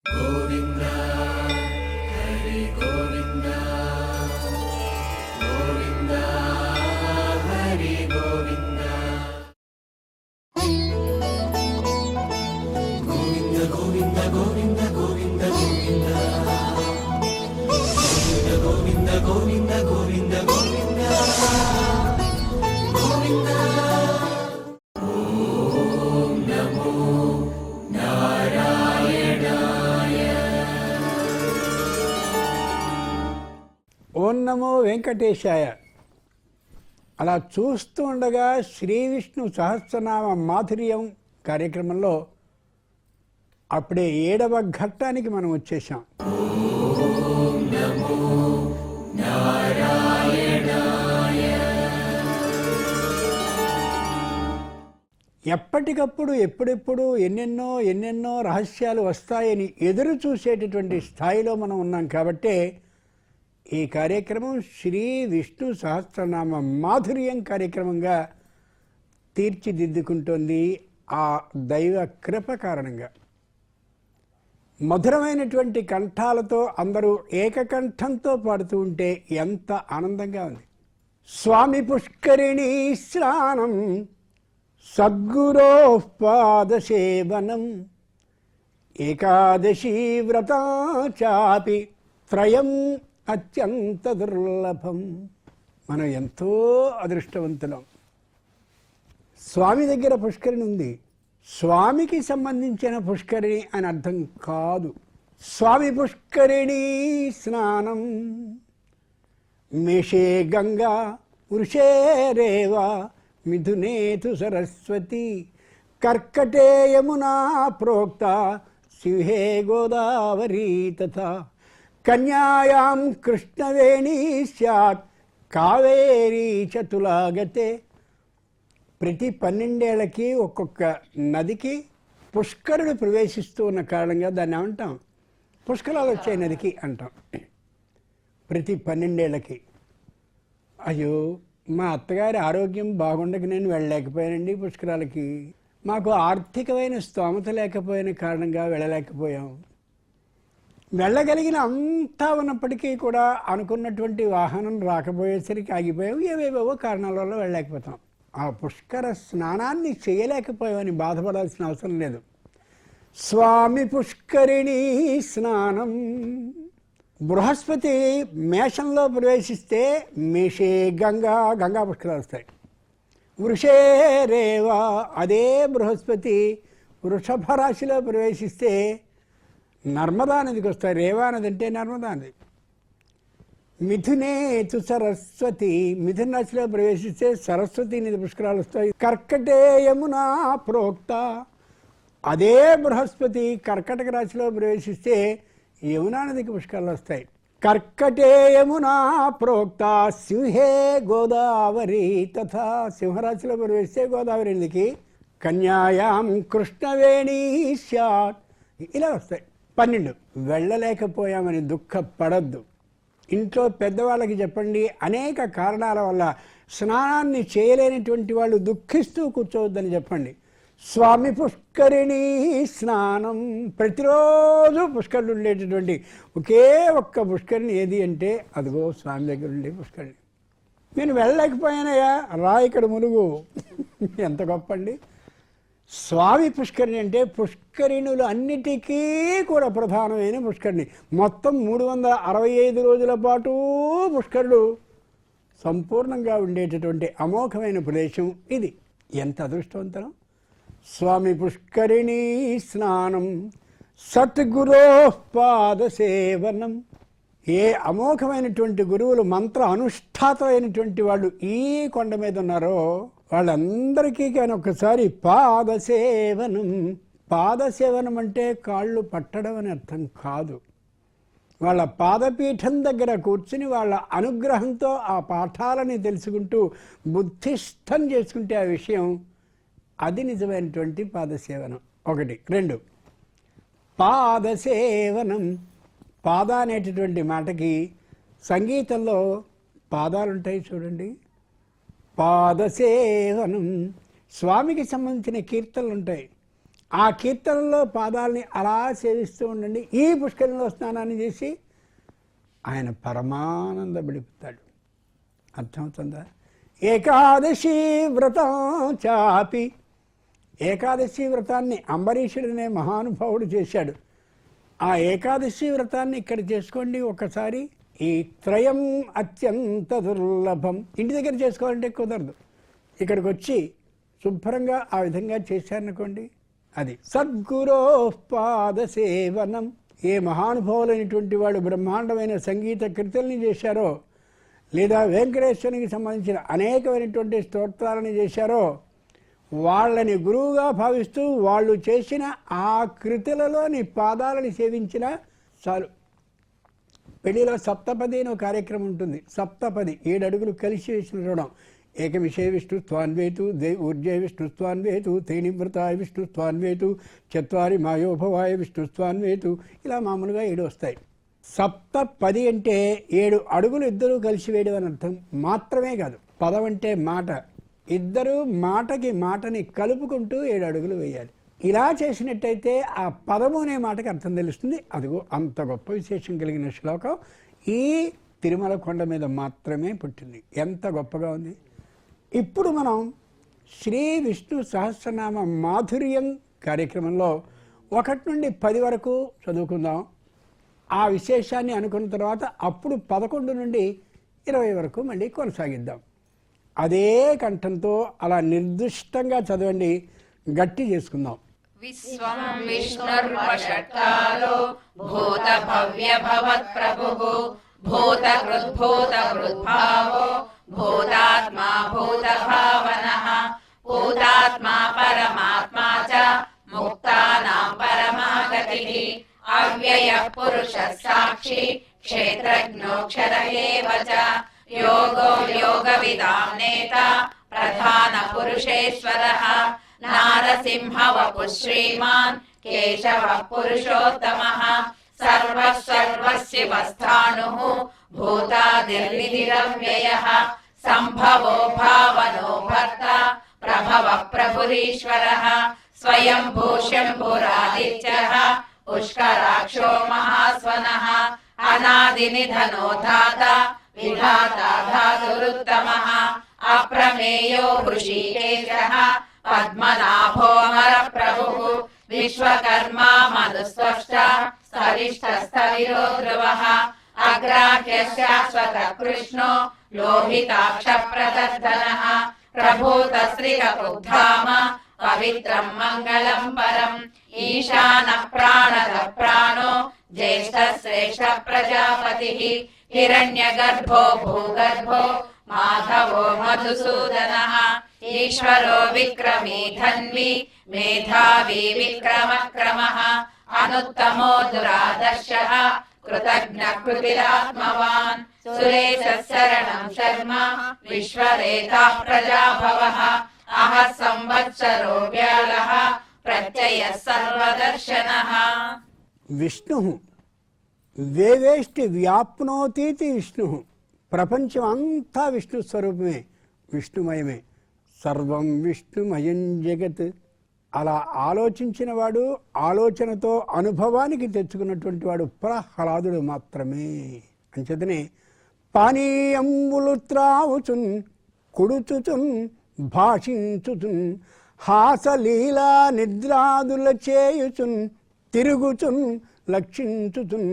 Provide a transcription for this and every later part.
గోవింద హరి గోవింద గోవింద హరి గోవింద గోవింద గోవింద గోవింద గోవింద గోవింద గోవింద గోవింద గోవింద గోవింద గోవింద. ఓం నమో నారాయణాయ. ఓం నమో వెంకటేశాయ. అలా చూస్తూ ఉండగా శ్రీ విష్ణు సహస్రనామ మాధుర్యం కార్యక్రమంలో అప్పుడే 7వ ఘట్టానికి మనం వచ్చేసాం. ఓం నమో నారాయణాయ. ఎప్పటికప్పుడు ఎప్పుడెప్పుడు ఎన్నెన్నో రహస్యాలు వస్తాయని ఎదురు చూసేటటువంటి స్థాయిలో మనం ఉన్నాం కాబట్టే ఈ కార్యక్రమం శ్రీ విష్ణు సహస్రనామ మాధుర్యం కార్యక్రమంగా తీర్చిదిద్దుకుంటోంది. ఆ దైవ కృప కారణంగా మధురమైనటువంటి కంఠాలతో అందరూ ఏకకంఠంతో పాడుతూ ఉంటే ఎంత ఆనందంగా ఉంది. స్వామి పుష్కరిణీ స్నానం సద్గురోః పాదసేవనం ఏకాదశీ వ్రతా చాపి త్రయం అత్యంత దుర్లభం. మనం ఎంతో అదృష్టవంతులం. స్వామి దగ్గర పుష్కరిణి ఉంది. స్వామికి సంబంధించిన పుష్కరిణి అని అర్థం కాదు. స్వామి పుష్కరిణీ స్నానం మేషే గంగా వృషే రేవా మిథునేతు సరస్వతి కర్కటే యమునా ప్రోక్త సింహే గోదావరీ తథా కన్యాయాం కృష్ణవేణీ స్యాత్ కావేరీ చతులాగతే. ప్రతి 12 ఏళ్లకి ఒక్కొక్క నదికి పుష్కరుడు ప్రవేశిస్తూ ఉన్న కారణంగా దాన్ని ఏమంటాం? పుష్కరాలు వచ్చే నదికి అంటాం. ప్రతి 12 ఏళ్లకి. అయ్యో, మా అత్తగారి ఆరోగ్యం బాగుండక నేను వెళ్ళలేకపోయానండి పుష్కరాలకి. మాకు ఆర్థికమైన స్తోమత లేకపోయిన కారణంగా వెళ్ళలేకపోయాం. వెళ్ళగలిగిన అంతా ఉన్నప్పటికీ కూడా అనుకున్నటువంటి వాహనం రాకపోయేసరికి ఆగిపోయాం. ఏవేవో కారణాల వల్ల వెళ్ళలేకపోతాం. ఆ పుష్కర స్నానాన్ని చేయలేకపోయామని బాధపడాల్సిన అవసరం లేదు. స్వామి పుష్కరిణీ స్నానం. బృహస్పతి మేషంలో ప్రవేశిస్తే మేషే గంగా పుష్కరాలు వస్తాయి. వృషే రేవా, అదే బృహస్పతి వృషభ రాశిలో ప్రవేశిస్తే నర్మదా నదికి వస్తాయి. రేవా నది అంటే నర్మదా నది. మిథునేతు సరస్వతి, మిథున రాశిలో ప్రవేశిస్తే సరస్వతి నది పుష్కరాలు వస్తాయి. కర్కటే యమునా ప్రోక్త, అదే బృహస్పతి కర్కటక రాశిలో ప్రవేశిస్తే యమునా నదికి పుష్కరాలు వస్తాయి. కర్కటే యమునా ప్రోక్త సింహే గోదావరి తథా, సింహరాశిలో ప్రవేశిస్తే గోదావరి నదికి. కన్యాయాం కృష్ణవేణీ స్యాత్, ఇలా వస్తాయి. 12. వెళ్ళలేకపోయామని దుఃఖపడద్దు. ఇంట్లో పెద్దవాళ్ళకి చెప్పండి, అనేక కారణాల వల్ల స్నానాన్ని చేయలేనటువంటి వాళ్ళు దుఃఖిస్తూ కూర్చోవద్దని చెప్పండి. స్వామి పుష్కరిణీ స్నానం. ప్రతిరోజు పుష్కరులు ఉండేటటువంటి ఒకే ఒక్క పుష్కరిణి ఏది అంటే అదిగో స్వామి దగ్గర ఉండే పుష్కరిణి. నేను వెళ్ళలేకపోయానయ్యా, రా ఇక్కడ ములుగు. ఎంత గొప్ప అండి. స్వామి పుష్కరిణి అంటే పుష్కరిణులు అన్నిటికీ కూడా ప్రధానమైన పుష్కరిణి. మొత్తం 365 రోజుల పాటు పుష్కరుడు సంపూర్ణంగా ఉండేటటువంటి అమోఘమైన ప్రదేశం ఇది. ఎంత అదృష్టవంతరం. స్వామి పుష్కరిణీ స్నానం సద్గురోః పాదసేవనం. ఏ అమోఘమైనటువంటి గురువులు మంత్ర అనుష్ఠాతమైనటువంటి వాళ్ళు ఈ కొండ మీద ఉన్నారో వాళ్ళందరికీ కానీ ఒకసారి పాదసేవనం. పాదసేవనం అంటే కాళ్ళు పట్టడం అని అర్థం కాదు. వాళ్ళ పాదపీఠం దగ్గర కూర్చుని వాళ్ళ అనుగ్రహంతో ఆ పాఠాలని తెలుసుకుంటూ బుద్ధిస్థం చేసుకుంటే ఆ విషయం, అది నిజమైనటువంటి పాదసేవనం. 1. 2 పాదసేవనం. పాద అనేటటువంటి మాటకి సంగీతంలో పాదాలుంటాయి చూడండి. పాదసేవనం. స్వామికి సంబంధించిన కీర్తనలు ఉంటాయి. ఆ కీర్తనలో పాదాలని అలా సేవిస్తూ ఉండండి. ఈ పుష్కరంలో స్నానాన్ని చేసి ఆయన పరమానంద విడిపుతాడు. అర్థమవుతుందా? ఏకాదశి వ్రతం చాపి, ఏకాదశి వ్రతాన్ని అంబరీషుడనే మహానుభావుడు చేశాడు. ఆ ఏకాదశి వ్రతాన్ని ఇక్కడ చేసుకోండి ఒకసారి. ఈ త్రయం అత్యంత దుర్లభం. ఇంటి దగ్గర చేసుకోవాలంటే కుదరదు. ఇక్కడికి వచ్చి శుభ్రంగా ఆ విధంగా చేశారనుకోండి, అది సద్గురో పాద సేవనం. ఏ మహానుభావులైనటువంటి వాళ్ళు బ్రహ్మాండమైన సంగీత కృతుల్ని చేశారో, లేదా వెంకటేశ్వరునికి సంబంధించిన అనేకమైనటువంటి స్తోత్రాలను చేశారో, వాళ్ళని గురువుగా భావిస్తూ వాళ్ళు చేసిన ఆ కృతులలోని పాదాలని సేవించినా చాలు. పెళ్లిలో సప్తపది అని ఒక కార్యక్రమం ఉంటుంది. సప్తపది 7 అడుగులు కలిసి వేసిన చూడడం. ఏకమిషే విష్ణుస్వాన్వేతు ఊర్జే విష్ణుస్వాన్వేతు తేనివ్రతాయ విష్ణుస్వాన్వేతు చత్వారి మాయోభవాయ విష్ణుస్వాన్వేతు, ఇలా మామూలుగా 7 వస్తాయి. సప్తపది అంటే 7 అడుగులు ఇద్దరూ కలిసి వేయడం అని అర్థం మాత్రమే కాదు. పదం అంటే మాట. ఇద్దరు మాటకి మాటని కలుపుకుంటూ 7 అడుగులు వేయాలి. ఇలా చేసినట్టయితే ఆ పదము అనే మాటకి అర్థం తెలుస్తుంది. అదిగో అంత గొప్ప విశేషం కలిగిన శ్లోకం ఈ తిరుమల కొండ మీద మాత్రమే పుట్టింది. ఎంత గొప్పగా ఉంది. ఇప్పుడు మనం శ్రీ విష్ణు సహస్రనామ మాధుర్యం కార్యక్రమంలో 1 నుండి 10 వరకు చదువుకుందాం. ఆ విశేషాన్ని అనుకున్న తర్వాత అప్పుడు 11 నుండి 20 వరకు మళ్ళీ కొనసాగిద్దాం. అదే కంఠంతో అలా నిర్దిష్టంగా చదవండి, గట్టి చేసుకుందాం. విశ్వం విష్ణుర్వషట్కాలో భూత భవ్య భవత్ ప్రభుః భూత కృద్భూత కృద్భావో భూతాత్మా భూత భావనః భూతాత్మా పరమాత్మా చ ముక్తానాం పరమాగతిః అవ్యయః పురుషः సాక్షి క్షేత్రజ్ఞోక్షర ఏవ చ యోగో యోగవిదాం నేత ప్రధాన పురుషేశ్వరః నారసింహ వపుః శ్రీమాన్ కేశవః పురుషోత్తమః సర్వః సర్వస్యవస్థాణుః భూతాదిర్నిధిరవ్యయః సంభవో భావనో భర్త ప్రభవః ప్రభురీశ్వరః స్వయంభూ శంభురాదిత్యః పుష్కరాక్షో మహాస్వనః అనాదినిధనో ధాత విధాతా ధాతురుత్తమః అప్రమేయో హృషీకేశః పద్మనాభోమర ప్రభుః విశ్వకర్మా మనుస్వష్ట స్థవిరో ధ్రువః అగ్రాహ్య శాశ్వత కృష్ణో లోహితాక్ష ప్రదర్శనః ప్రభూతశ్రీకపుద్ధామ పవిత్రం మంగళం పరం ఈశానః ప్రాణద ప్రాణో జ్యేష్ఠ శ్రేష్ఠ ప్రజాపతిః హిరణ్యగర్భో భూగర్భో మాధవో మధుసూదనః ఈశ్వరో విక్రమీ ధన్వి మేధావి విక్రమక్రమః అనుత్తమో దురాదర్శః కృతజ్ఞ కృతిరాత్మవాన్ సురేశः శరణం శర్మ విశ్వరేతాః ప్రజాభవః అహః సంవత్సరో వ్యాళః ప్రత్యయః సర్వదర్శనః. విష్ణు వేవేష్టి వ్యాప్నోతీతి విష్ణు. ప్రపంచం అంతా విష్ణు స్వరూపమే, విష్ణుమయమే. సర్వం విష్ణుమయం జగత్. అలా ఆలోచించిన వాడు, ఆలోచనతో అనుభవానికి తెచ్చుకున్నటువంటి వాడు ప్రహ్లాదుడు మాత్రమే. అంచేతనే పానీయంబులు త్రావుచున్ కుడుచుచున్ భాషించుచున్ హాసలీలా నిద్రాదుల చేయుచున్ తిరుగుచున్ లక్షించుచున్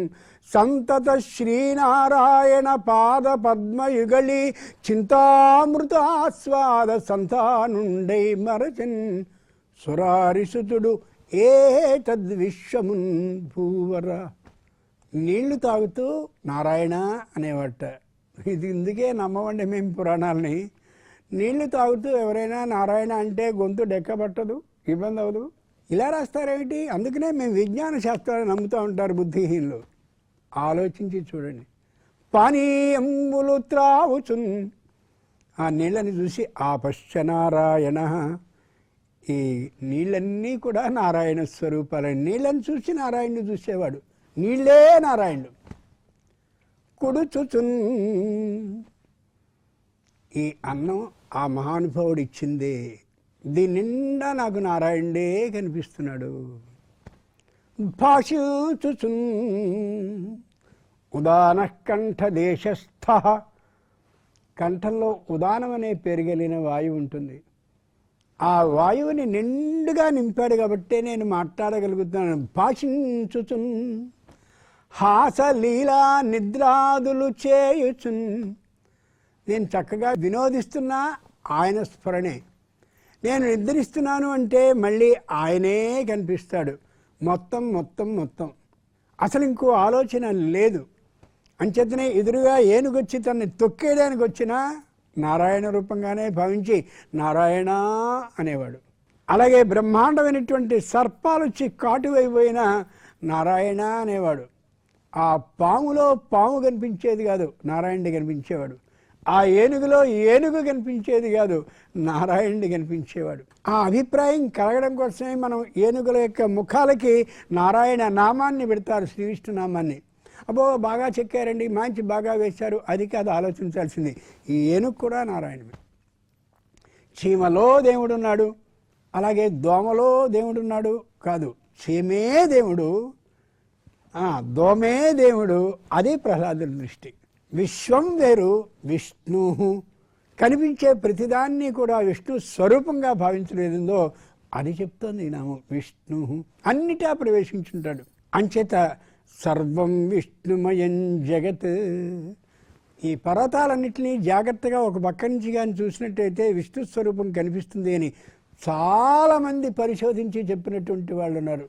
సంతత శ్రీనారాయణ పాద పద్మయుగళి చింతామృతాస్వాద సంతానుండై మరచన్ సురారిసుతుడు ఏ తద్విశ్వమున్ భూవర. నీళ్లు తాగుతూ నారాయణ అనేవాట. ఇది ఇందుకే నమ్మవండి మేము పురాణాలని. నీళ్లు తాగుతూ ఎవరైనా నారాయణ అంటే గొంతు డెక్కబట్టదు, ఇబ్బంది అవ్వదు. ఇలా రాస్తారేమిటి? అందుకనే మేము విజ్ఞాన శాస్త్రాన్ని నమ్ముతూ ఉంటారు బుద్ధిహీనులు. ఆలోచించి చూడండి. పానీయంబులు త్రావుచున్. ఆ నీళ్ళని చూసి ఆపశ్చ నారాయణ. ఈ నీళ్ళన్నీ కూడా నారాయణ స్వరూపాలని. నీళ్ళని చూసి నారాయణుడు చూసేవాడు. నీళ్ళే నారాయణుడు. కుడుచుచున్. ఈ అన్నం ఆ మహానుభావుడు ఇచ్చిందే. దీని నిండా నాకు నారాయణుడే కనిపిస్తున్నాడు. భాషించుచున్ ఉదాన కంఠదేశస్థ, కంఠంలో ఉదానం అనే పేరు కలిగిన వాయువు ఉంటుంది. ఆ వాయువుని నిండుగా నింపాడు కాబట్టే నేను మాట్లాడగలుగుతున్నాను. భాషించుచున్ హాసలీలా నిద్రాదులు చేయుచున్, నేను చక్కగా వినోదిస్తున్నా ఆయన స్ఫురణే. నేను నిద్రిస్తున్నాను అంటే మళ్ళీ ఆయనే కనిపిస్తాడు. మొత్తం మొత్తం మొత్తం అసలు ఇంకో ఆలోచన లేదు. అంచేతనే ఎదురుగా ఏనుగొచ్చి తనని తొక్కేయడానికి వచ్చినా నారాయణ రూపంగానే భావించి నారాయణ అనేవాడు. అలాగే బ్రహ్మాండమైనటువంటి సర్పాలు వచ్చి కాటువైపోయినా నారాయణ అనేవాడు. ఆ పాములో పాము కనిపించేది కాదు, నారాయణుడి కనిపించేవాడు. ఆ ఏనుగులో ఏనుగు కనిపించేది కాదు, నారాయణుడి కనిపించేవాడు. ఆ అభిప్రాయం కలగడం కోసమే మనం ఏనుగుల యొక్క ముఖాలకి నారాయణ నామాన్ని పెడతారు, శ్రీ విష్ణు నామాన్ని. అబ్బో బాగా చెక్కారండి, మంచి బాగా వేశారు, అది కాదు ఆలోచించాల్సింది. ఈ ఏనుగు కూడా నారాయణమే. చీమలో దేవుడున్నాడు, అలాగే దోమలో దేవుడున్నాడు కాదు, చీమే దేవుడు, దోమే దేవుడు. అది ప్రహ్లాదుడి దృష్టి. విశ్వం వేరు, విష్ణు కనిపించే ప్రతిదాన్ని కూడా విష్ణు స్వరూపంగా భావించలేదో అది చెప్తోంది ఈ నామం విష్ణు. అన్నిటా ప్రవేశించుంటాడు. అంచేత సర్వం విష్ణుమయం జగత్. ఈ పర్వతాలన్నింటినీ జాగ్రత్తగా ఒక పక్క నుంచి కానీ చూసినట్టయితే విష్ణు స్వరూపం కనిపిస్తుంది అని చాలామంది పరిశోధించి చెప్పినటువంటి వాళ్ళు ఉన్నారు.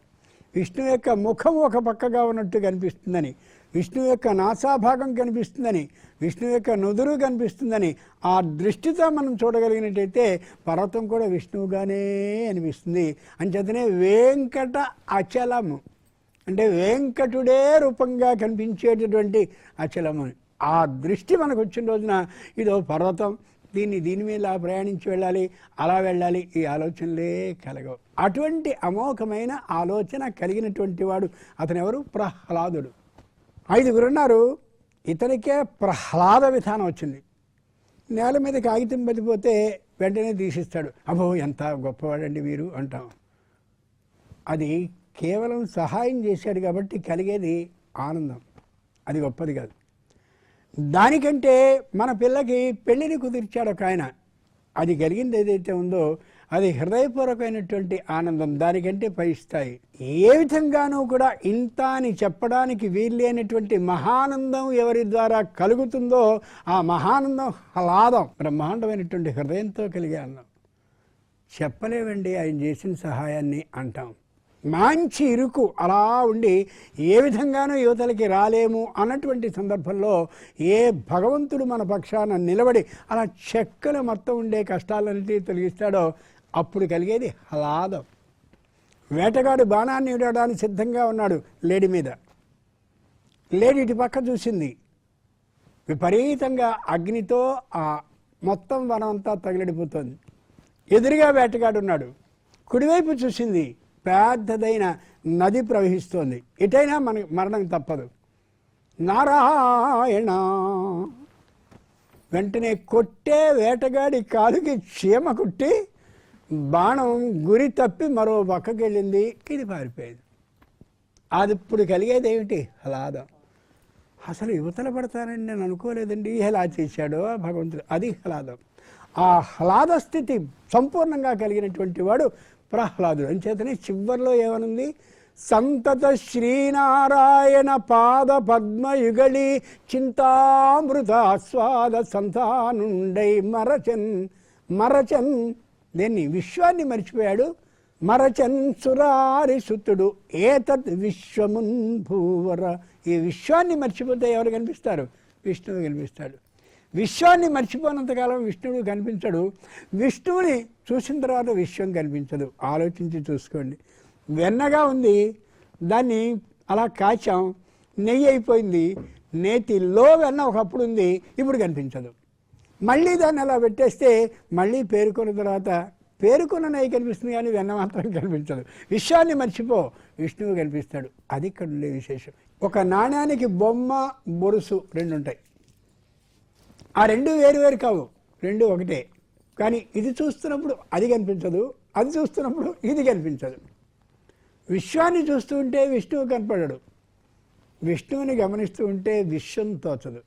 విష్ణు యొక్క ముఖం ఒక పక్కగా ఉన్నట్టు కనిపిస్తుందని, విష్ణు యొక్క నాసాభాగం కనిపిస్తుందని, విష్ణు యొక్క నుదురు కనిపిస్తుందని ఆ దృష్టితో మనం చూడగలిగినట్టయితే పర్వతం కూడా విష్ణువుగానే అనిపిస్తుంది. అంచేతనే వెంకట అచలము అంటే వెంకటుడే రూపంగా కనిపించేటటువంటి అచలము. ఆ దృష్టి మనకు వచ్చిన రోజున ఇదో పర్వతం, దీని మీద ప్రయాణించి వెళ్ళాలి, అలా వెళ్ళాలి, ఈ ఆలోచనలే కలగవు. అటువంటి అమోఘమైన ఆలోచన కలిగినటువంటి వాడు అతను ఎవరు? ప్రహ్లాదుడు. 5 ఉన్నారు, ఇతనికే ప్రహ్లాద విధానం వచ్చింది. నేల మీద కాగితం పడిపోతే వెంటనే తీసిస్తాడు. అబ్బో ఎంత గొప్పవాడండి మీరు అంటాం. అది కేవలం సహాయం చేశాడు కాబట్టి కలిగేది ఆనందం, అది గొప్పది కాదు. దానికంటే మన పిల్లకి పెళ్ళిని కుదిర్చాడు ఒక ఆయన, అది కలిగింది ఏదైతే ఉందో అది హృదయపూర్వకమైనటువంటి ఆనందం, దానికంటే పై స్థాయి. ఏ విధంగానూ కూడా ఇంత అని చెప్పడానికి వీల్లేనటువంటి మహానందం ఎవరి ద్వారా కలుగుతుందో ఆ మహానందం హ్లాదం, బ్రహ్మాండమైనటువంటి హృదయంతో కలిగే ఆనందం. చెప్పలేవండి ఆయన చేసిన సహాయాన్ని అంటాం. మంచి ఇరుకు అలా ఉండి ఏ విధంగానూ యువతలకి రాలేము అన్నటువంటి సందర్భంలో ఏ భగవంతుడు మన పక్షాన నిలబడి అలా చెక్కలు మొత్తం ఉండే కష్టాలన్నిటి తొలగిస్తాడో అప్పుడు కలిగేది హ్లాదం. వేటగాడు బాణాన్ని విడడానికి సిద్ధంగా ఉన్నాడు లేడి మీద. లేడి ఇటు పక్క చూసింది, విపరీతంగా అగ్నితో ఆ మొత్తం వనం అంతా తగిలిడిపోతుంది. ఎదురుగా వేటగాడు ఉన్నాడు, కుడివైపు చూసింది, పెద్దదైన నది ప్రవహిస్తోంది. ఎటైనా మనకి మరణం తప్పదు. నారాయణ వెంటనే కొట్టే వేటగాడి కాలుకి చీమ కుట్టి బాణం గురి తప్పి మరో పక్కకి వెళ్ళింది, ఇది పారిపోయింది. అది ఇప్పుడు కలిగేది ఏమిటి? హ్లాదం. అసలు యువతల పడతానని నేను అనుకోలేదండి, ఎలా చేశాడో భగవంతుడు, అది హ్లాదం. ఆ హ్లాద స్థితి సంపూర్ణంగా కలిగినటువంటి వాడు ప్రహ్లాదుడు. అంచేతనే చివరిలో ఏమనుంది? సంతత శ్రీనారాయణ పాద పద్మయుగళి చింతామృతాస్వాద సంతానుండై మరచన్ దేన్ని? విశ్వాన్ని మర్చిపోయాడు. మరచన్ సురారి సుతుడు ఏతత్ విశ్వమున్ భూవర. ఈ విశ్వాన్ని మర్చిపోతే ఎవరు కనిపిస్తారు? విష్ణువు కనిపిస్తాడు. విశ్వాన్ని మర్చిపోయినంతకాలం విష్ణువు కనిపించడు. విష్ణువుని చూసిన తర్వాత విశ్వం కనిపించదు. ఆలోచించి చూసుకోండి. వెన్నగా ఉంది, దాన్ని అలా కాచాం, నెయ్యి అయిపోయింది. నేతిలో వెన్న ఒకప్పుడు ఉంది, ఇప్పుడు కనిపించదు. మళ్ళీ దాన్ని అలా పెట్టేస్తే మళ్ళీ పేరుకున్న తర్వాత పేరుకున్న నెయ్యి కనిపిస్తుంది కానీ వెన్న మాత్రం కనిపించదు. విశ్వాన్ని మర్చిపో, విష్ణువు కనిపిస్తాడు. అది ఇక్కడ ఉండే విశేషం. ఒక నాణ్యానికి బొమ్మ, బొరుసు 2 ఉంటాయి. ఆ 2 వేరు వేరు కావు, 2 ఒకటే. కానీ ఇది చూస్తున్నప్పుడు అది కనిపించదు, అది చూస్తున్నప్పుడు ఇది కనిపించదు. విశ్వాన్ని చూస్తూ ఉంటే విష్ణువు కనపడడు, విష్ణువుని గమనిస్తూ ఉంటే విశ్వం తోచదు.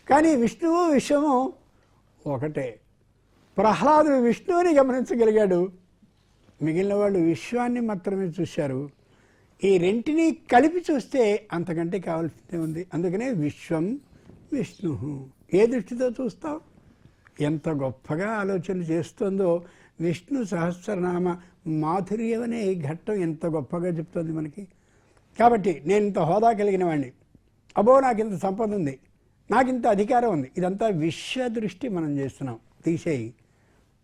కానీ విష్ణువు విశ్వము ఒకటే. ప్రహ్లాదుడు విష్ణువుని గమనించగలిగాడు, మిగిలిన వాళ్ళు విశ్వాన్ని మాత్రమే చూశారు. ఈ రెంటిని కలిపి చూస్తే అంతకంటే కావాల్సిందే ఉంది. అందుకనే విశ్వం విష్ణు. ఏ దృష్టితో చూస్తావు? ఎంత గొప్పగా ఆలోచన చేస్తుందో విష్ణు సహస్రనామ మాధుర్యం అనే ఈ ఘట్టం ఎంత గొప్పగా చెప్తుంది మనకి. కాబట్టి నేను ఇంత హోదా కలిగిన వాడిని, అబ్బో నాకు ఇంత సంపద ఉంది, నాకు ఇంత అధికారం ఉంది, ఇదంతా విశ్వ దృష్టి మనం చేస్తున్నాం. తీసేయి,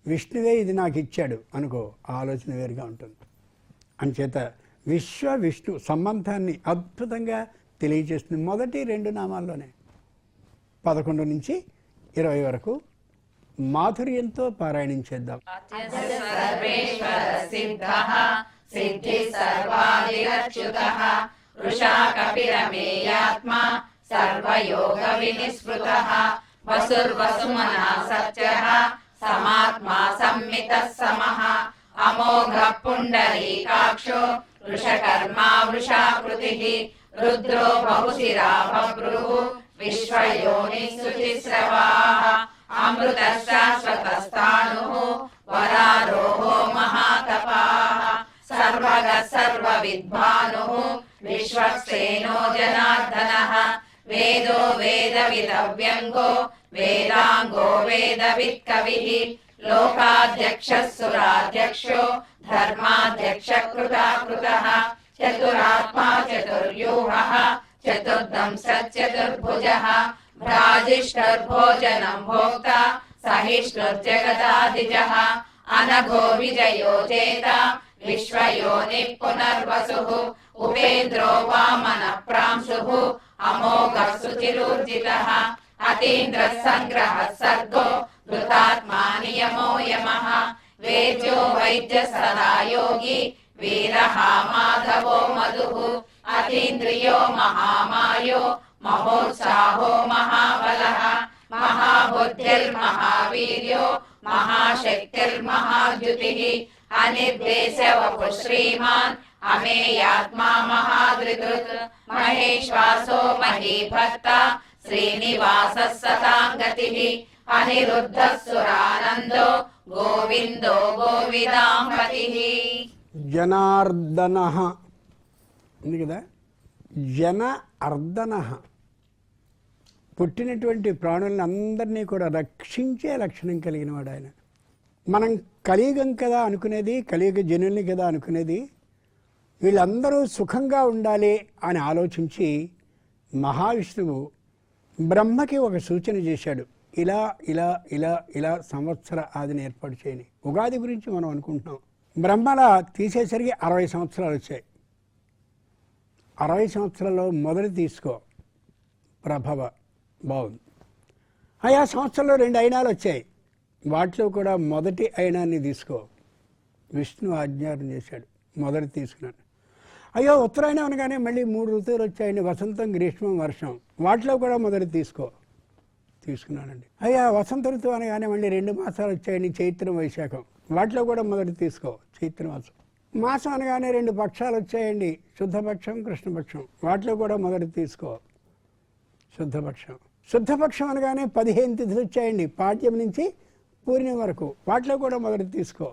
విష్ణువే ఇది నాకు ఇచ్చాడు అనుకో, ఆలోచన వేరుగా ఉంటుంది. అంచేత విశ్వ విష్ణు సంబంధాన్ని అద్భుతంగా తెలియజేస్తుంది మొదటి 2 నామాల్లోనే. 11 నుంచి 20 వరకు మాధుర్యంతో పారాయణం చేద్దాం. సర్వేశ్వర సిద్ధః సిద్ధి సర్వాదిరచ్యుతః వృషా కపిరమేయాత్మా సర్వయోగ వినిస్మృతః వసుర్వసుమనః సత్యః సమాత్మా సంమితః సమః అమోఘ పుండరీకాక్షో వృషకర్మా వృషాకృతిః రుద్రో బహుశిరా బభ్రుః విశ్వయోనిః శుచిస్రవాః అమృత శాశ్వతస్థాణుః వరారోహో మహాతపాః సర్వగ సర్వవిద్వానుః విశ్వక్సేనో జనార్దనః వేదో వేదవిదవ్యంగో వేదాంగో వేదవిత్కవిః లోకాధ్యక్షः సురాధ్యక్షో ధర్మాధ్యక్ష కృతాకృతః చతురాత్మా చతుర్యూహః చతుర్దంశశ్చతుర్భుజः భ్రాజిష్ఠుర్భోజనం భోక్తా సహిష్ణుర్జగదాదిజः అనఘో విజయో చేత విశ్వయోనిః పునర్వసుః ఉపేంద్రో వామన ప్రాంశుః అమోఘః శుచిరూర్జితः అతీంద్రः సంగ్రహः సర్గో ధృతాత్మా నియమో యమః వేద్యో వైద్య సదా యోగి వీరః మాధవో మధుః అతీంద్రియో మహామాయో మహోత్సాహో మహాబలః మహాబుద్ధిర్మహావీర్యో మహాశక్తిర్మహాద్యుతిః అనిర్దేశవపు శ్రీమాన్ అమేయాత్మా మహాధృతృత్ మహేశ్వాసో మహీభక్త శ్రీనివాసः సతాంగతిః అనిరుద్ధः సురానందో గోవిందో గోవిదాంపతిః. జనార్దన ఉంది కదా, జన అర్దన, పుట్టినటువంటి ప్రాణులను అందరినీ కూడా రక్షించే లక్షణం కలిగిన వాడు ఆయన. మనం కలియుగం కదా అనుకునేది, కలియుగ జనుల్ని కదా అనుకునేది, వీళ్ళందరూ సుఖంగా ఉండాలి అని ఆలోచించి మహావిష్ణువు బ్రహ్మకి ఒక సూచన చేశాడు. ఇలా ఇలా ఇలా ఇలా సంవత్సర ఆదిని ఏర్పాటు చేయని. ఉగాది గురించి మనం అనుకుంటున్నాం. బ్రహ్మలా తీసేసరికి 60 సంవత్సరాలు వచ్చాయి. 60 సంవత్సరాల్లో మొదటి తీసుకో ప్రభవ, బాగుంది. ఆయా సంవత్సరంలో 2 అయినాలు వచ్చాయి, వాటిలో కూడా మొదటి అయినాన్ని తీసుకో. విష్ణు ఆజ్ఞానం చేశాడు, మొదటి తీసుకున్నాను. అయ్యో ఉత్తరాయణం అనగానే మళ్ళీ 3 ఋతువులు వచ్చాయండి, వసంతం గ్రీష్మం వర్షం, వాటిలో కూడా మొదటి తీసుకో. తీసుకున్నానండి. అయ్యా వసంత ఋతువు అనగానే మళ్ళీ 2 మాసాలు వచ్చాయండి, చైత్రం వైశాఖం, వాటిలో కూడా మొదటి తీసుకో. చైత్రమాసం. మాసం అనగానే 2 పక్షాలు వచ్చాయండి, శుద్ధపక్షం కృష్ణపక్షం, వాటిలో కూడా మొదటి తీసుకో. శుద్ధపక్షం. శుద్ధపక్షం అనగానే 15 తిథులు వచ్చాయండి, పాడ్యం నుంచి పూర్ణిమ వరకు, వాటిలో కూడా మొదటి తీసుకో.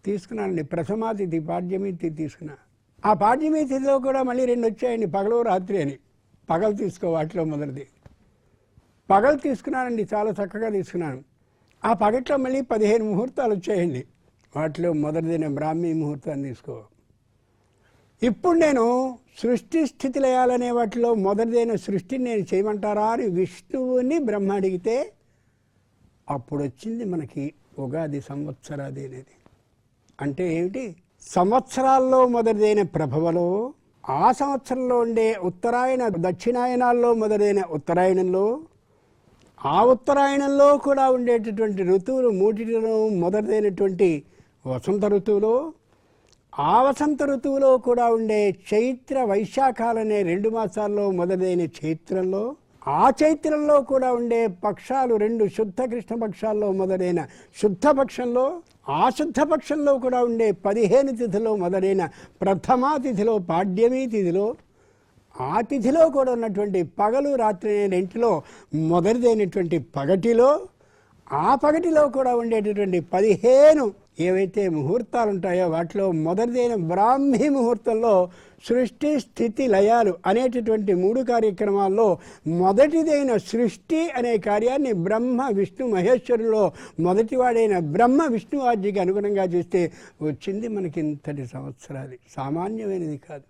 తీసుకున్నానండి. ప్రథమాతిథి పాడ్యమి తిథి తీసుకున్నా. ఆ పాడ్యమి తిథిలో కూడా మళ్ళీ 2 వచ్చాయండి, పగలు రాత్రి అని, పగలు తీసుకో, వాటిలో మొదటిది. పగలు తీసుకున్నానండి, చాలా చక్కగా తీసుకున్నాను. ఆ పగట్లో మళ్ళీ 15 ముహూర్తాలు వచ్చాయండి, వాటిలో మొదటిదైన బ్రాహ్మీ ముహూర్తాన్ని తీసుకో. ఇప్పుడు నేను సృష్టి స్థితి లయాలనే వాటిలో మొదటిదైన సృష్టిని నేను చేయమంటారా అని విష్ణువుని బ్రహ్మ అడిగితే అప్పుడు వచ్చింది మనకి ఉగాది సంవత్సరాది అనేది. అంటే ఏమిటి? సంవత్సరాల్లో మొదటిదైన ప్రభవలో, ఆ సంవత్సరంలో ఉండే ఉత్తరాయణ దక్షిణాయనాల్లో మొదలైన ఉత్తరాయణంలో, ఆ ఉత్తరాయణంలో కూడా ఉండేటటువంటి ఋతువులు 3 మొదటిదైనటువంటి వసంత ఋతువులో, ఆ వసంత ఋతువులో కూడా ఉండే చైత్ర వైశాఖాలనే 2 మాసాల్లో మొదలైన చైత్రంలో, ఆ చైత్రంలో కూడా ఉండే పక్షాలు 2 శుద్ధ కృష్ణ పక్షాల్లో మొదలైన శుద్ధ పక్షంలో, ఆ శుద్ధ పక్షంలో కూడా ఉండే 15 తిథిలో మొదలైన ప్రథమా తిథిలో, పాడ్యమీ తిథిలో, ఆ తిథిలో కూడా ఉన్నటువంటి పగలు రాత్రి రెంటిలో మొదటిదైనటువంటి పగటిలో, ఆ పగటిలో కూడా ఉండేటటువంటి 15 ఏవైతే ముహూర్తాలు ఉంటాయో వాటిలో మొదటిదైన బ్రాహ్మీ ముహూర్తంలో సృష్టి స్థితి లయాలు అనేటటువంటి 3 కార్యక్రమాల్లో మొదటిదైన సృష్టి అనే కార్యాన్ని బ్రహ్మ విష్ణు మహేశ్వరులో మొదటివాడైన బ్రహ్మ విష్ణు ఆజ్ఞకి అనుగుణంగా చేస్తే వచ్చింది మనకి ఇంతటి సంవత్సరాలు. సామాన్యమైనది కాదు.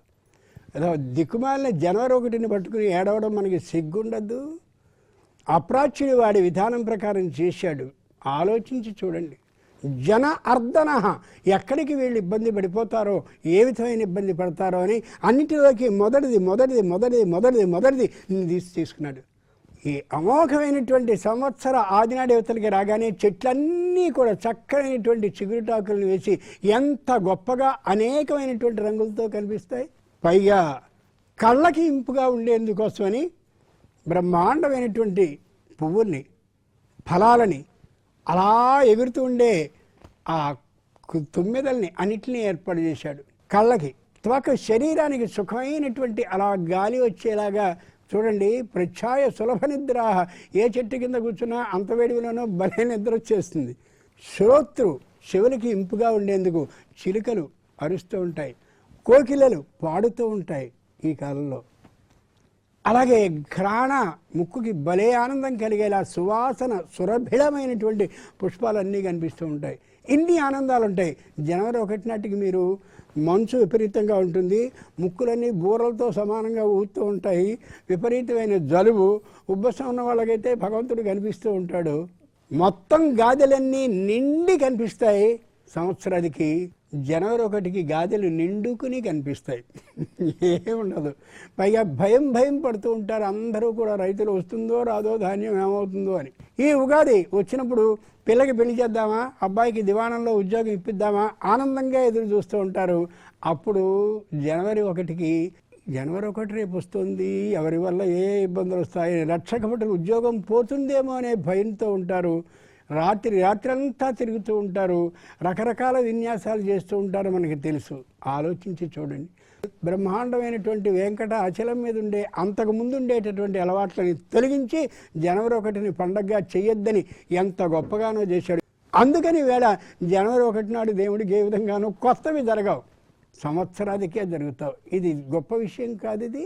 అదో దిక్కుమాలిన జనవరి 1ని పట్టుకుని ఏడవడం మనకి సిగ్గుండద్దు. అప్రాచ్యుడు వాడి విధానం ప్రకారం చేశాడు. ఆలోచించి చూడండి. జన అర్ధన, ఎక్కడికి వీళ్ళు ఇబ్బంది పడిపోతారో, ఏ విధమైన ఇబ్బంది పడతారో అని అన్నిటిలోకి మొదటిది తీసుకున్నాడు. ఈ అమోఘమైనటువంటి సంవత్సర ఆదినాడు యువతలకి రాగానే చెట్లన్నీ కూడా చక్కనైనటువంటి చిగురుటాకులను వేసి ఎంత గొప్పగా అనేకమైనటువంటి రంగులతో కనిపిస్తాయి. పైగా కళ్ళకి ఇంపుగా ఉండేందుకోసమని బ్రహ్మాండమైనటువంటి పువ్వుల్ని, ఫలాలని, అలా ఎగురుతూ ఉండే ఆ తుమ్మెదల్ని అన్నిటినీ ఏర్పాటు చేశాడు. కళ్ళకి, త్వక శరీరానికి సుఖమైనటువంటి అలా గాలి వచ్చేలాగా చూడండి. ప్రఛాయ సులభ నిద్ర, ఏ చెట్టు కింద కూర్చున్నా అంత వేడిలోనో భలే నిద్ర వచ్చేస్తుంది. శ్రోత్రు, చెవులకి ఇంపుగా ఉండేందుకు చిలుకలు అరుస్తూ ఉంటాయి, కోకిలలు పాడుతూ ఉంటాయి ఈ కాలంలో. అలాగే ఘ్రాణ, ముక్కుకి భలే ఆనందం కలిగేలా సువాసన సురభిళమైనటువంటి పుష్పాలన్నీ కనిపిస్తూ ఉంటాయి. ఇన్ని ఆనందాలు ఉంటాయి. జనవరి 1 నాటికి మీరు మంచు విపరీతంగా ఉంటుంది, ముక్కులన్నీ బూరలతో సమానంగా ఊగుతూ ఉంటాయి, విపరీతమైన జలుబు, ఉబ్బసం ఉన్న వాళ్ళకైతే భగవంతుడు కనిపిస్తూ ఉంటాడు. మొత్తం గాదెలన్నీ నిండి కనిపిస్తాయి. సంవత్సరానికి జనవరి 1కి గాదెలు నిండుకుని కనిపిస్తాయి. ఏముండదు. పైగా భయం పడుతూ ఉంటారు అందరూ కూడా. రైతులు వస్తుందో రాదో, ధాన్యం ఏమవుతుందో అని. ఈ ఉగాది వచ్చినప్పుడు పిల్లకి పెళ్లి చేద్దామా, అబ్బాయికి దివాణంలో ఉద్యోగం ఇప్పిద్దామా, ఆనందంగా ఎదురు చూస్తూ ఉంటారు. అప్పుడు జనవరి 1 రేపు వస్తుంది, ఎవరి వల్ల ఏ ఇబ్బందులు వస్తాయి, లక్షకపటి ఉద్యోగం పోతుందేమో అనే భయంతో ఉంటారు. రాత్రంతా తిరుగుతూ ఉంటారు, రకరకాల విన్యాసాలు చేస్తూ ఉంటారు. మనకి తెలుసు. ఆలోచించి చూడండి. బ్రహ్మాండమైనటువంటి వెంకట అచలం మీద ఉండే అంతకుముందు ఉండేటటువంటి అలవాట్లని తొలగించి జనవరి 1ని పండగగా చేయొద్దని ఎంత గొప్పగానో చేశాడు. అందుకని వేళ జనవరి 1 నాడు దేవుడికి ఏ విధంగానూ కొత్తవి జరగవు, సంవత్సరాదికే జరుగుతావు. ఇది గొప్ప విషయం కాదు. ఇది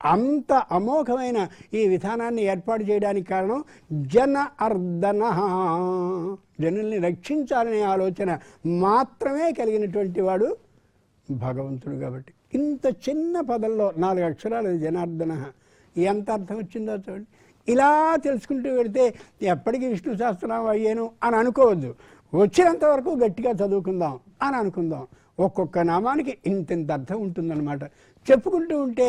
అంత అమోఘమైన ఈ విధానాన్ని ఏర్పాటు చేయడానికి కారణం జన అర్ధన, జనుల్ని రక్షించాలనే ఆలోచన మాత్రమే కలిగినటువంటి వాడు భగవంతుడు. కాబట్టి ఇంత చిన్న పదంలో 4 అక్షరాలు జనార్దన, ఎంత అర్థం వచ్చిందో చూడండి. ఇలా తెలుసుకుంటూ వెళితే ఎప్పటికీ విష్ణు సహస్రనామం అయ్యాను అని అనుకోవద్దు. వచ్చినంత వరకు గట్టిగా చదువుకుందాం అని అనుకుందాం. ఒక్కొక్క నామానికి ఇంత అర్థం ఉంటుందన్నమాట. చెప్పుకుంటూ ఉంటే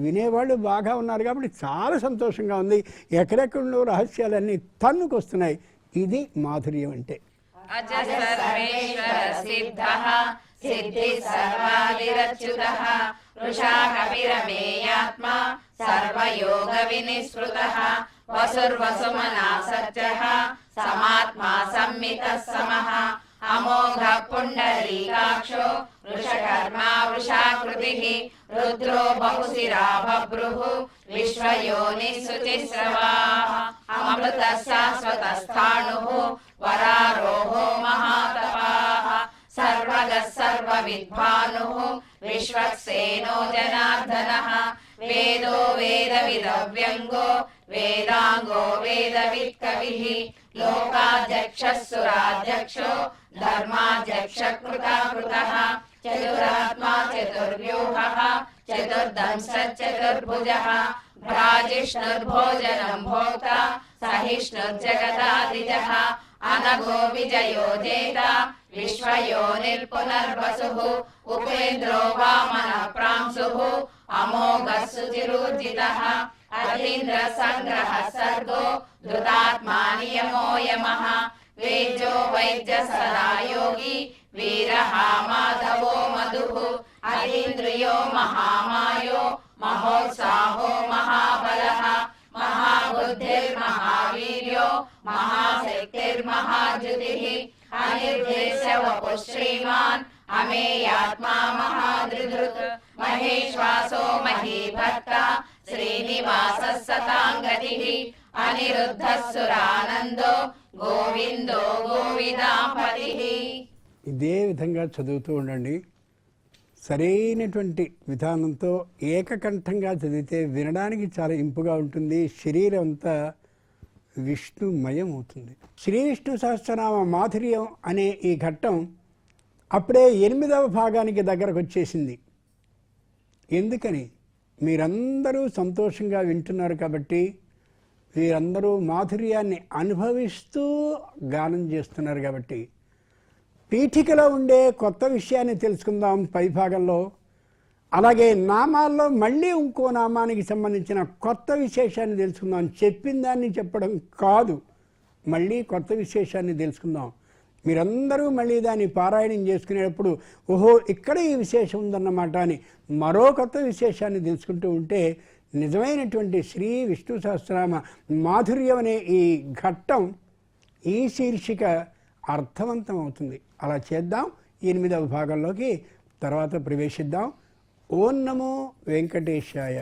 వినేవాళ్ళు బాగా ఉన్నారు కాబట్టి చాలా సంతోషంగా ఉంది. ఎక్కడెక్కడో రహస్యాలన్నీ తన్నుకొస్తున్నాయి. ఇది మాధుర్యం అంటే. సర్వయోగ వినిస్మృతః వసుర్వసుమనా సత్యః సమాత్మా సంమితః సమః అమోఘ పుండరీకాక్షో వృషకర్మా వృషాకృతిః రుద్రో బహుశిరా బభ్రుః విశ్వయోని శుచిస్రవాః అమృతః శాశ్వతస్థాణుః వరారోహో మహాతపాః సర్వగః సర్వవిద్వానుః విశ్వక్సేనో జనార్దనః వేదో వేదవిదవ్యంగో వేదాంగో వేదవిత్కవిః లోకాధ్యక్షः సురాధ్యక్షో ధర్మాధ్యక్ష కృతాకృతః చతురాత్మా చతుర్వ్యూహః చతుర్దంశ చతుర్భుజः భ్రాజిష్ణుర్భోజనం భోక్తా సహిష్ణుర్జగదాదిజः అనఘో విజయో జేత విశ్వయోనిర్పునర్వసుః ఉపేంద్రో వామన ప్రాంశుః అమోఘః సుచిరూర్జితః అధీంద్ర సంగ్రహ సర్గో ధృతాత్మా నియమో యమః వేద్యో వైద్య సదా యోగి వీరః మాధవో మధుః అధీంద్రియో మహామాయో మహోత్సాహో మహాబలః మహా महाशक्तिर्महाद्युतिः अनिर्देश्य वपुः श्रीमान् अमेयात्मा महादृधृत् महेश्वासो महीभक्ता श्रीनिवासः सतां गतिः अनिरुद्धः सुरानन्दो गोविंदो गोविदांपतिः. ఇదే విధంగా చదువుతూ ఉండండి. సరైనటువంటి విధానంతో ఏకకంఠంగా చదివితే వినడానికి చాలా ఇంపుగా ఉంటుంది. శరీరం అంతా విష్ణుమయం అవుతుంది. శ్రీ విష్ణు సహస్రనామ మాధుర్యం అనే ఈ ఘట్టం అప్పుడే 8వ భాగానికి దగ్గరకు వచ్చేసింది. ఎందుకని? మీరందరూ సంతోషంగా వింటున్నారు కాబట్టి, మీరందరూ మాధుర్యాన్ని అనుభవిస్తూ గానం చేస్తున్నారు కాబట్టి, పీఠికలో ఉండే కొత్త విషయాన్ని తెలుసుకుందాం పై భాగంలో. అలాగే నామాల్లో మళ్ళీ ఇంకో నామానికి సంబంధించిన కొత్త విశేషాన్ని తెలుసుకుందాం. చెప్పిన దాన్ని చెప్పడం కాదు, మళ్ళీ కొత్త విశేషాన్ని తెలుసుకుందాం. మీరందరూ మళ్ళీ దాన్ని పారాయణం చేసుకునేటప్పుడు ఓహో ఇక్కడ ఈ విశేషం ఉందన్నమాట అని మరో కొత్త విశేషాన్ని తెలుసుకుంటూ ఉంటే నిజమైనటువంటి శ్రీ విష్ణు సహస్రనామ మాధుర్యం అనే ఈ ఘట్టం, ఈ శీర్షిక అర్థవంతం అవుతుంది. అలా చేద్దాం. 8వ భాగంలోకి తర్వాత ప్రవేశిద్దాం. ఓం నమో వెంకటేశాయ.